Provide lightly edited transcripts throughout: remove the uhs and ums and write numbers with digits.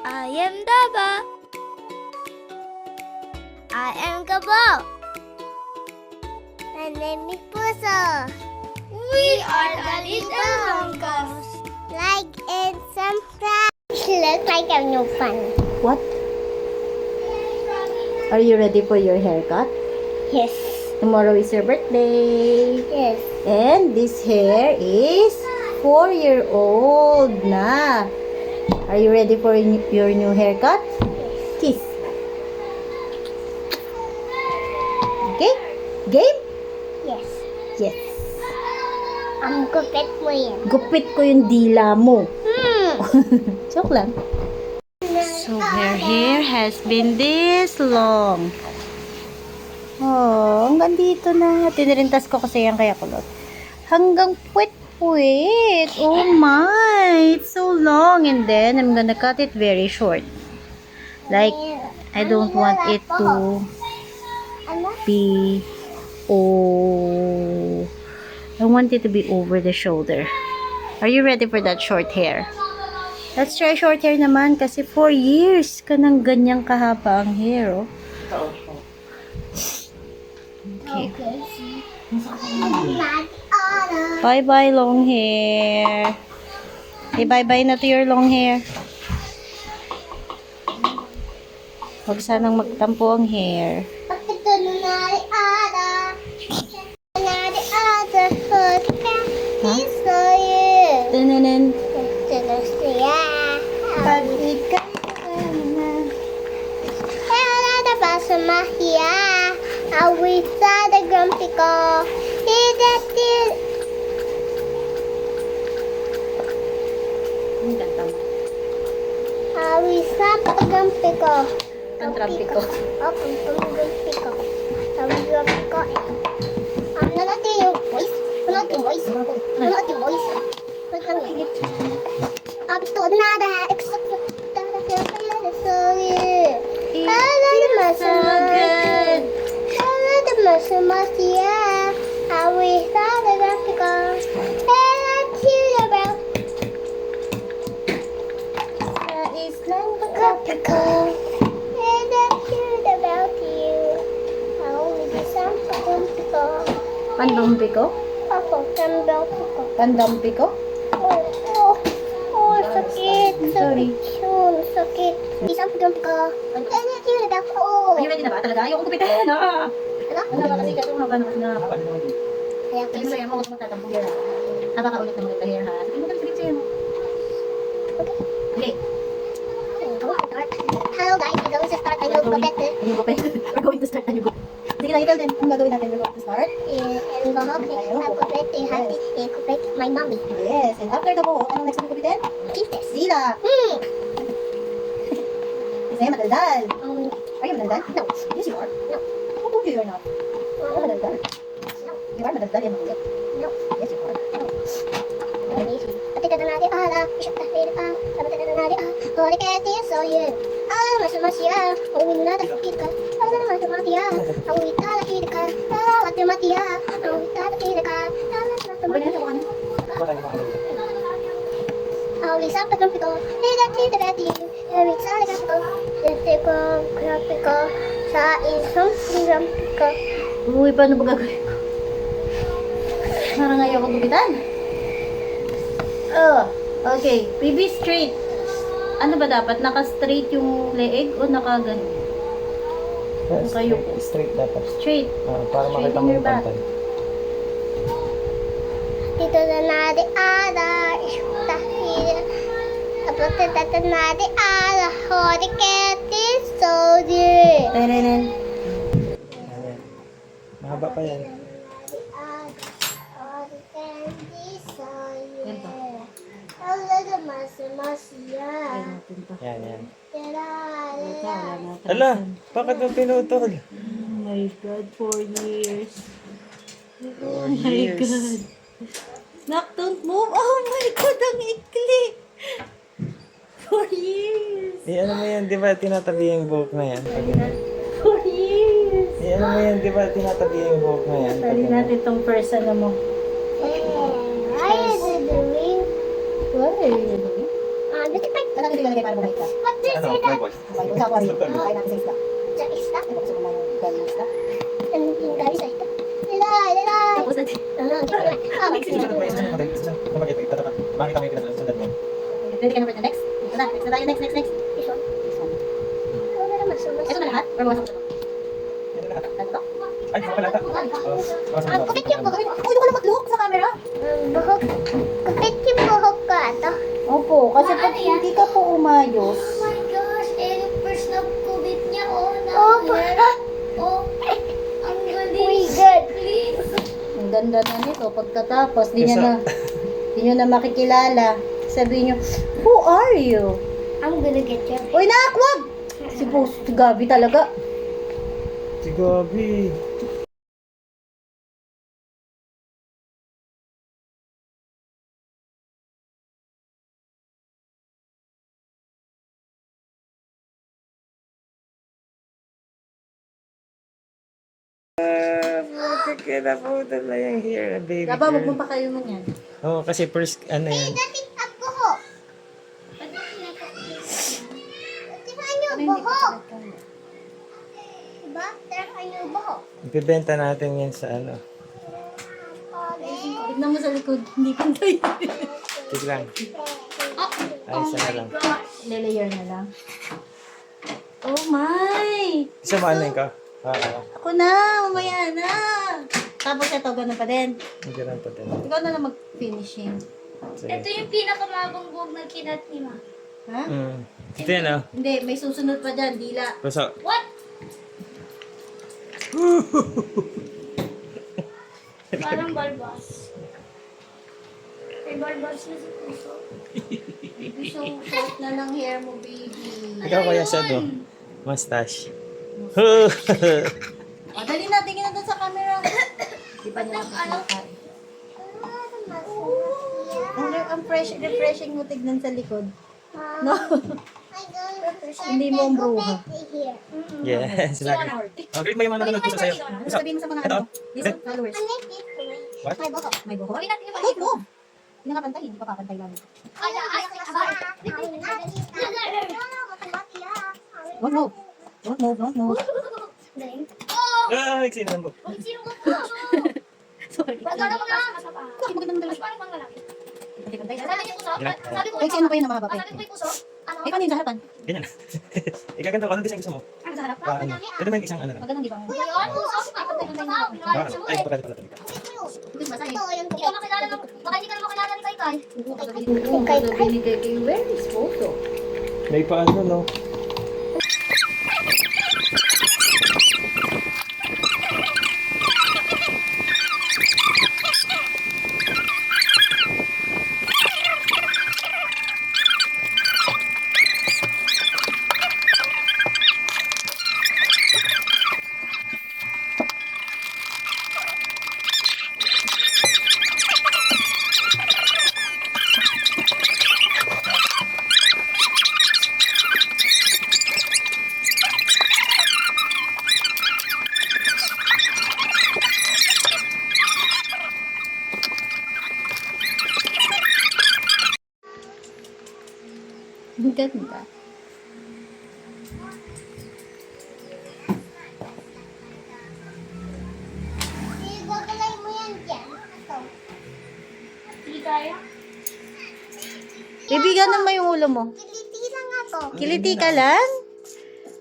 I am Daba. I am Gabo. My name is Puso. We are the Little Monkas. Like and subscribe. Looks like a new fun. What? Are you ready for your haircut? Yes. Tomorrow is your birthday. Yes. And this hair is 4-year-old na. Are you ready for your new haircut? Kiss. Okay? Game? Yes. Yes. Ang gupit mo yan. Gupit ko yung dila mo. Hmm. Joke lang. So her hair has been this long. Oh, hanggang dito na. Tinirintas ko kasi yan kaya kulot. Hanggang puwit-puwit. Oh my. It's so long. And then, I'm gonna cut it very short. Like, I don't want it to be... Oh... I want it to be over the shoulder. Are you ready for that short hair? Let's try short hair naman kasi 4 years ka nang ganyang kahaba ang hair, oh. Okay. Bye-bye, long hair. Say bye-bye na to your long hair. Huwag sanang magtampo ang hair. Tananan. Pag ikay na. Awisa the grumpy ko. Awisa the grumpy ko. Ang trampi ko. Oh, grumpy ko. Ang grumpy ko. Ano natin yung voice? Ano natin yung voice? Ano natin yung voice? Up to nada, except for the sorry. So good. Yeah, I wish I was graphical. And I tell about Islang graphical. And I tell about you. I only do something graphical. Pandampi ko? Ako, graphical. Pandampi ko? Oh, sakit. Sorry. Sakit. Isang graphical. And I tell about, oh. Are you ready na ba? Talaga? Ayaw kong kupitin. Ah! Ano? Ano ba kasi kasi mga ganun na Kaya, Sige mo sa'yo mo, huwag magtatampo hair ha. Haba ka ulit na maganda hair ha. Sige mo lang, sige sa'yo mo. Okay. Hello guys, we're going to start a new gupit. Ano ba? We're going to start a new group. Sige na, ital din. Ang gagawin natin, we're going to start. And go home, a gupit, happy, gupit, my mommy. Yes, and after the buhok, anong next na kupitin? Kisses. Sila. Kasi madaldal. Are you madaldal? No. Yes, you are. No. Who told you you're not? You're madaldal. No. You are madaldal yan magulit. No. Yes, you are. At ito na natin, isip na rin sabi ito na natin, holy candy, so yun. Masya, uwin na, takit ka. Masya, uwin na, takit ka. Masya, uwin na, takit ka. Okay na, tawakan. Only some graphical, and I think about you. Every time graphical, graphical, sa isang graphical. Uy, paano ba gagawin ko? Parang ayaw ko gupitan. Oh, okay. Baby straight. Ano ba dapat? Naka-straight yung leeg o naka-ganun? Yes, Kayo. straight dapat. Straight. Para Straight makita in mo your yung back. pantay. Dito na natin, dahil abot na natin natin, holy candy, so yun. Taranan. Ayan. Mahaba pa yan. Holy candy, so Ganito. yun. Ang laga masya. natin to. Yan, yan. Tara, Ala, bakit mo pinutol? Oh my God, 4 years. 4 Oh my God. Snack, don't move. Oh my God, ang ikli. 4 years. Ano mo yan, di ba tinatabi yung buhok na yan? 4 years. Ano mo yan, di ba tinatabi yung buhok na yan? Tali natin itong first ano mo. Why is it doing? What are you doing? 155. Saan natin ilalagay para bumalik ka? What this is that? Okay, sa aquarium. Kain natin sa isla. Sa isda. Ay, gusto ko na yung galing isla. Yung gabi sa isda. Lilay, lilay. Tapos natin. Bakit kami pinagsasundan mo? Ready ka na for the next? Ito na. Next na tayo. Next. This one. This one. Ano na naman, sumas. Ito na lahat? Or bawasan ko na to? Ano to? Ay, wala ta. Ang kupit yung buhok. Uy, doon ka na mag-look sa camera. Buhok. Kupit yung buhok ko ato. Opo, kasi pag hindi ka po umayos, Oh my gosh, yung first na kubit niya, oh, na Oh, oh, ang galing. my God. Please. ang ganda na nito. Pagkatapos, di nyo na makikilala. Sabihin nyo, who are you? I'm gonna get you. Uy, nak, wag! Si Gabi talaga. Si Gabi. Kinaputol na yung hair, baby Daba, wag mo girl. pa kayo man yan. Oo, kasi first, ano yan. Dating ang buhok. Tingnan yung buhok. Diba? Tingnan yung buhok. Ibibenta natin yan sa ano. Tignan mo sa likod, hindi pantay. Tig lang. Ay, isa na lang. Lelayer na lang. Oh my! Isa mo ano ka? Ako na, mamaya na. Tapos ito, ganun pa din. Hindi lang pa din. Ikaw na lang mag-finishing. Ito Sige. yung pinakamabang buhok na kinat ni Ma. Ha? Ito yan ah. Hindi, may susunod pa dyan, dila. Puso. What? Parang balbas. May balbas na sa puso. So, short na ng hair mo, baby. Ikaw kaya sa do. Mustache. O, dali na, tingin na doon sa camera. Di pa nila pinakain. Ang fresh, refreshing mo tignan sa likod. No? Hindi mo ang bruha. Yes. Lagi. Oh, great mo yung mga nanonood puso sa'yo. Ano Puso. sabihin mo sa mga Ito. ano? Listen, followers. What? May buhok. May buhok. Huwag natin yung Wait mo! Hindi nga pantay, hindi pa papantay lang. Ay, Don't move. Don't move, don't move. Ah, sino mo? sino mo po? Sorry. Magkano mo na? Bakit maganda naman Mas talaga? parang panglalaki. Pantay-pantay. Sabi niyo puso? Sabi ko, Ay, sino pa yun ang mahaba pa? sabi ko yung puso? Ano? Eh, paano yung sa harapan? Ganyan. Ikaganto ko. Anong design gusto mo? Ano sa harap? Paano? Ito ba yung isang ano lang? Magandang di ba? Ngayon, puso? Ay, ito pala. Hindi ba sa'yo? Hindi ka makilala ng, baka hindi ka na makilala ni Kai Kai. Kung sabihin ni Kay, where is photo? May paano, no? Ang ganda. Ibagalay mo yan dyan. Ito. Hindi kaya? Ibigan naman yung ulo mo. Kiliti lang ako. Kiliti ka lang?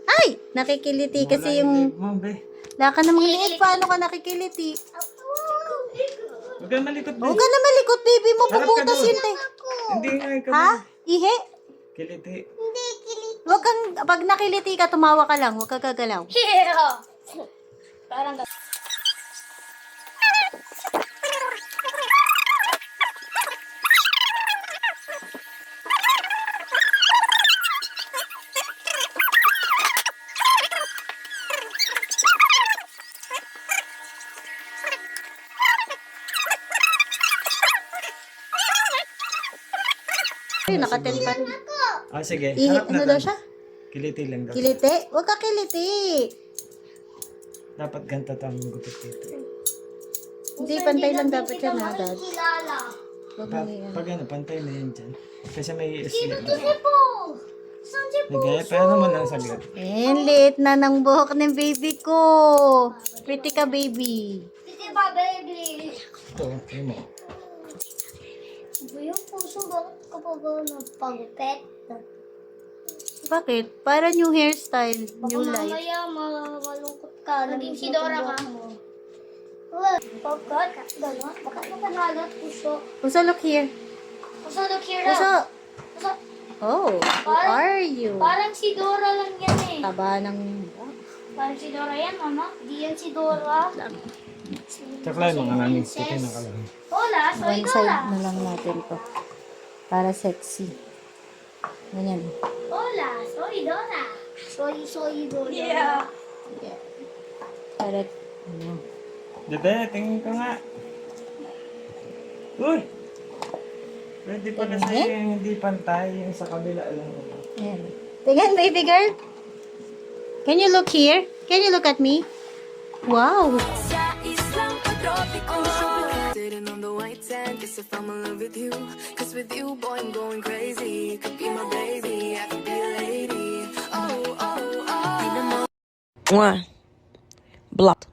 Ay! Nakikiliti kasi yung Mom, be. laka namang liit. Paano ka nakikiliti? Huwag kang malikot, Huwag be. ka na malikot, baby mo. Harap ka Puputas doon. yun, te. Hindi nga, ikaw. Ha? Ihe? Kiliti. Hindi, kiliti. Huwag kang, pag nakiliti ka, tumawa ka lang. Huwag ka gagalaw. Yeah! Parang Ay, nakaten pa rin. Ah, sige. Ihe, Harap na ano daw doon. siya? Kiliti lang daw. Kiliti? Huwag ka kiliti. Dapat ganito ang gupit dito. Hindi, pantay lang dapat yan, ha, Dad. kilala. Wag mo yan. Pag ano, pantay na yan dyan. Kasi may Sino isli. to si Po? Saan si Po? Sige, pero mo lang saglit. Liit na ng buhok ng baby ko. Pretty ka, baby. Titi ba, baby? Ito, yun mo. Ba yung puso, bakit ka pa ba nagpagupit? Bakit? Para new hairstyle, Baka new life. mamaya malungkot ka. Naging si Dora ka. Wala. Bakit? Ganon? Bakit mo panalat puso? Puso, look here. Puso, look here Puso. na. Puso. Oh, who Parang- are you? Parang si Dora lang yan eh. Taba ng... Parang si Dora yan, mama. Di yan si Dora. Tsaka lang, mga langit. Ito na ka lang. Hola, soy One side Dora. na lang natin to. Para sexy. Ganyan. Hola, soy Dora. Soy Dora. Yeah. Para... Ano. Dede, tingin ko nga. Uy! Pwede pa kasi hindi pantay yung sa kabila lang. Ayan. Tingnan, baby girl. Can you look here? Can you look at me? Wow. Sitting on the white sand, guess if I'm in love with you. Cause with you, boy, I'm going crazy. You could be my baby, I could be a lady. Oh, oh, oh. Mwah. Blocked.